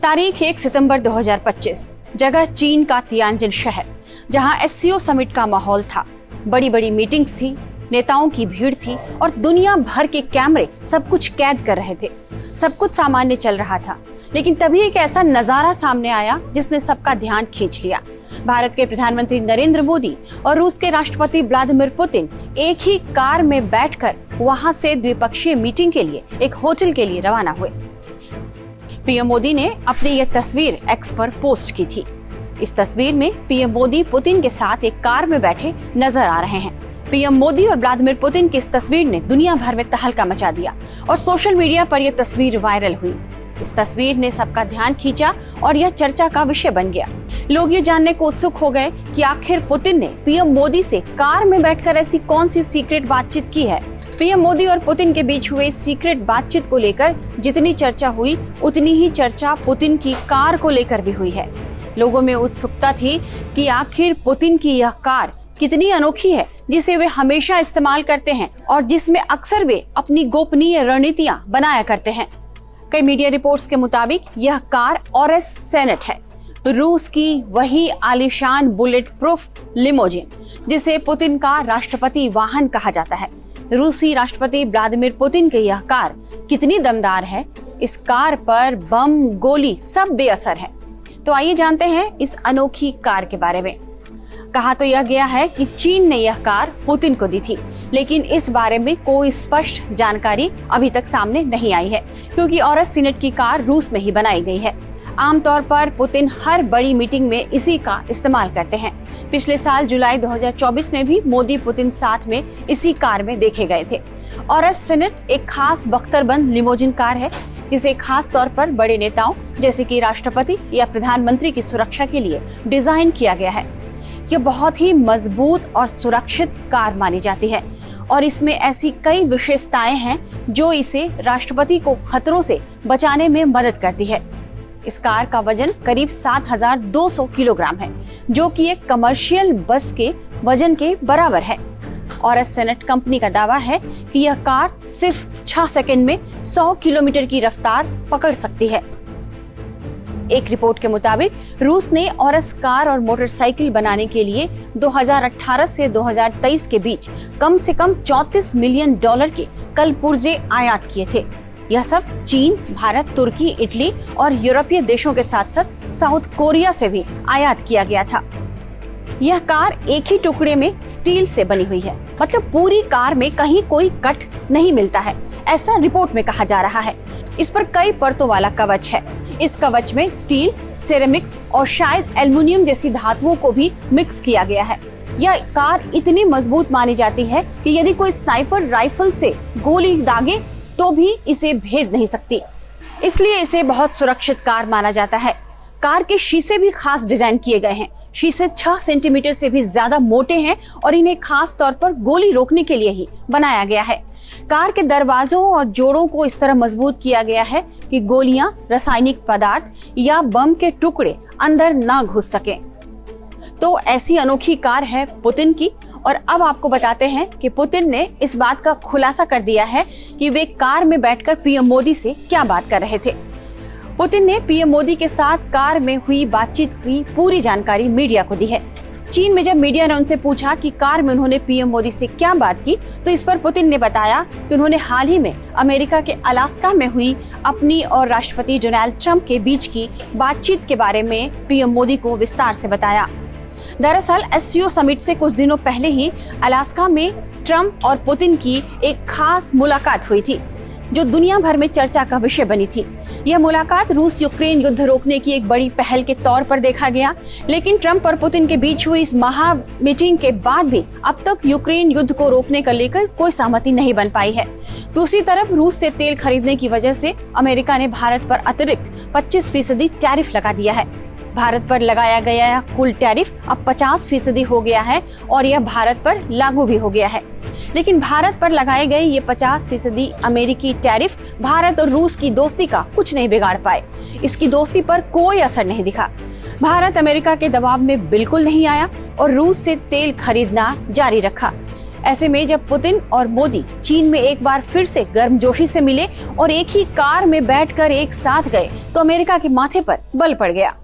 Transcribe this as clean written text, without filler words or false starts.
तारीख 1 सितंबर 2025, जगह चीन का तियानजिन शहर, जहां एससीओ समिट का माहौल था। बड़ी बड़ी मीटिंग्स थी, नेताओं की भीड़ थी और दुनिया भर के कैमरे सब कुछ कैद कर रहे थे। सब कुछ सामान्य चल रहा था, लेकिन तभी एक ऐसा नजारा सामने आया जिसने सबका ध्यान खींच लिया। भारत के प्रधानमंत्री नरेंद्र मोदी और रूस के राष्ट्रपति व्लादिमीर पुतिन एक ही कार में बैठकर वहां से द्विपक्षीय मीटिंग के लिए एक होटल के लिए रवाना हुए। पीएम मोदी ने अपनी यह तस्वीर एक्स पर पोस्ट की थी। इस तस्वीर में पीएम मोदी पुतिन के साथ एक कार में बैठे नजर आ रहे हैं। पीएम मोदी और व्लादिमीर पुतिन की इस तस्वीर ने दुनिया भर में तहलका मचा दिया और सोशल मीडिया पर यह तस्वीर वायरल हुई। इस तस्वीर ने सबका ध्यान खींचा और यह चर्चा का विषय बन गया। लोग ये जानने को उत्सुक हो गए कि आखिर पुतिन ने पीएम मोदी से कार में बैठकर ऐसी कौन सी सीक्रेट बातचीत की है। पीएम मोदी और पुतिन के बीच हुए सीक्रेट बातचीत को लेकर जितनी चर्चा हुई, उतनी ही चर्चा पुतिन की कार को लेकर भी हुई है। लोगों में उत्सुकता थी कि आखिर पुतिन की यह कार कितनी अनोखी है, जिसे वे हमेशा इस्तेमाल करते हैं और जिसमें अक्सर वे अपनी गोपनीय रणनीतियां बनाया करते हैं। कई मीडिया रिपोर्ट्स के मुताबिक यह कार ऑरस सेनेट है, रूस की वही आलीशान बुलेट प्रूफ लिमोजिन जिसे पुतिन का राष्ट्रपति वाहन कहा जाता है। रूसी राष्ट्रपति व्लादिमीर पुतिन की यह कार कितनी दमदार है, इस कार पर बम, गोली सब बेअसर है। तो आइए जानते हैं इस अनोखी कार के बारे में। कहा तो यह गया है कि चीन ने यह कार पुतिन को दी थी, लेकिन इस बारे में कोई स्पष्ट जानकारी अभी तक सामने नहीं आई है, क्योंकि ऑरस सीनेट की कार रूस में ही बनाई गई है। आमतौर पर पुतिन हर बड़ी मीटिंग में इसी का इस्तेमाल करते हैं। पिछले साल जुलाई 2024 में भी मोदी पुतिन साथ में इसी कार में देखे गए थे। ऑरस सीनेट एक खास बख्तरबंद लिमोजिन कार है, जिसे खास तौर पर बड़े नेताओं जैसे कि राष्ट्रपति या प्रधानमंत्री की सुरक्षा के लिए डिजाइन किया गया है। यह बहुत ही मजबूत और सुरक्षित कार मानी जाती है और इसमें ऐसी कई विशेषताएं हैं जो इसे राष्ट्रपति को खतरों से बचाने में मदद करती है। इस कार का वजन करीब 7,200 किलोग्राम है, जो कि एक कमर्शियल बस के वजन के बराबर है। ऑरस सेनेट कंपनी का दावा है कि यह कार सिर्फ 6 सेकंड में 100 किलोमीटर की रफ्तार पकड़ सकती है। एक रिपोर्ट के मुताबिक रूस ने ऑरस कार और मोटरसाइकिल बनाने के लिए 2018 से 2023 के बीच कम से कम $34 मिलियन के कलपुर्जे आयात किए थे। यह सब चीन, भारत, तुर्की, इटली और यूरोपीय देशों के साथ साथ साउथ कोरिया से भी आयात किया गया था। यह कार एक ही टुकड़े में स्टील से बनी हुई है, मतलब पूरी कार में कहीं कोई कट नहीं मिलता है, ऐसा रिपोर्ट में कहा जा रहा है। इस पर कई परतों वाला कवच है। इस कवच में स्टील, सेरेमिक्स और शायद एल्युमिनियम जैसी धातुओं को भी मिक्स किया गया है। यह कार इतनी मजबूत मानी जाती है कि यदि कोई स्नाइपर राइफल से गोली दागे तो भी इसे भेद नहीं सकती, इसलिए इसे बहुत सुरक्षित कार माना जाता है। कार के शीशे भी खास डिजाइन किए गए हैं। शीशे 6 सेंटीमीटर से भी ज्यादा मोटे हैं और इन्हें खास तौर पर गोली रोकने के लिए ही बनाया गया है। कार के दरवाजों और जोड़ों को इस तरह मजबूत किया गया है कि गोलियां, रासायनिक पदार्थ या बम के टुकड़े अंदर ना घुस सकें। तो ऐसी अनोखी कार है पुतिन की। और अब आपको बताते हैं कि पुतिन ने इस बात का खुलासा कर दिया है कि वे कार में बैठकर पीएम मोदी से क्या बात कर रहे थे। पुतिन ने पीएम मोदी के साथ कार में हुई बातचीत की पूरी जानकारी मीडिया को दी है। चीन में जब मीडिया ने उनसे पूछा कि कार में उन्होंने पीएम मोदी से क्या बात की, तो इस पर पुतिन ने बताया कि उन्होंने हाल ही में अमेरिका के अलास्का में हुई अपनी और राष्ट्रपति डोनाल्ड ट्रंप के बीच की बातचीत के बारे में पीएम मोदी को विस्तार से बताया। दरअसल एससीओ समिट से कुछ दिनों पहले ही अलास्का में ट्रंप और पुतिन की एक खास मुलाकात हुई थी, जो दुनिया भर में चर्चा का विषय बनी थी। यह मुलाकात रूस यूक्रेन युद्ध रोकने की एक बड़ी पहल के तौर पर देखा गया, लेकिन ट्रंप और पुतिन के बीच हुई इस महा मीटिंग के बाद भी अब तक यूक्रेन युद्ध को रोकने को लेकर कोई सहमति नहीं बन पाई है। दूसरी तरफ रूस से तेल खरीदने की वजह से अमेरिका ने भारत पर अतिरिक्त 25% टैरिफ लगा दिया है। भारत पर लगाया गया कुल टैरिफ अब 50% हो गया है और यह भारत पर लागू भी हो गया है। लेकिन भारत पर लगाए गए ये 50% अमेरिकी टैरिफ भारत और रूस की दोस्ती का कुछ नहीं बिगाड़ पाए। इसकी दोस्ती पर कोई असर नहीं दिखा। भारत अमेरिका के दबाव में बिल्कुल नहीं आया और रूस से तेल खरीदना जारी रखा। ऐसे में जब पुतिन और मोदी चीन में एक बार फिर से गर्मजोशी से मिले और एक ही कार में बैठकर एक साथ गए तो अमेरिका के माथे पर बल पड़ गया।